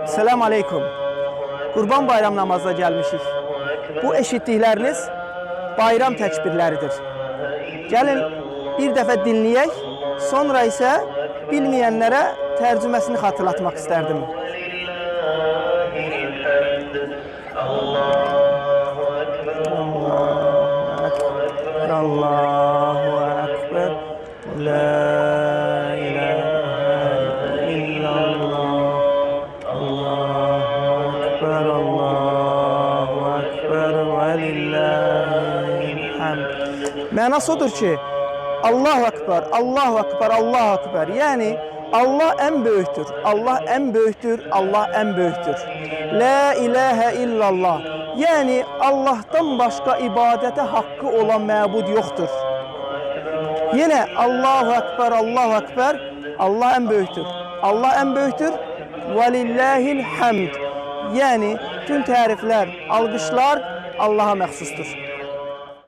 Selamun Aleyküm. Kurban bayram namazına gelmişik. Bu eşitlikleriniz bayram təkbirləridir. Gəlin bir dəfə dinləyək, sonra isə bilməyənlərə tərcüməsini xatırlatmaq istərdim. Allahu Ekber, La ilahe illallah, Allahu Ekber, Allahu Ekber ve lillahil hamd. Mənası odur ki, Allahu Ekber, Allahu Ekber, Allahu Ekber. Yani Allah en büyüktür, Allah en büyüktür, Allah en büyüktür. La ilahe illallah. Yani Allah'tan başka ibadete hakkı olan məbud yoktur. Yine Allahu Ekber, Allahu Ekber, Allah en büyüktür. Allah en büyüktür. Velillahil hamd. Yani tüm tarifler, alkışlar Allah'a məxsusdur.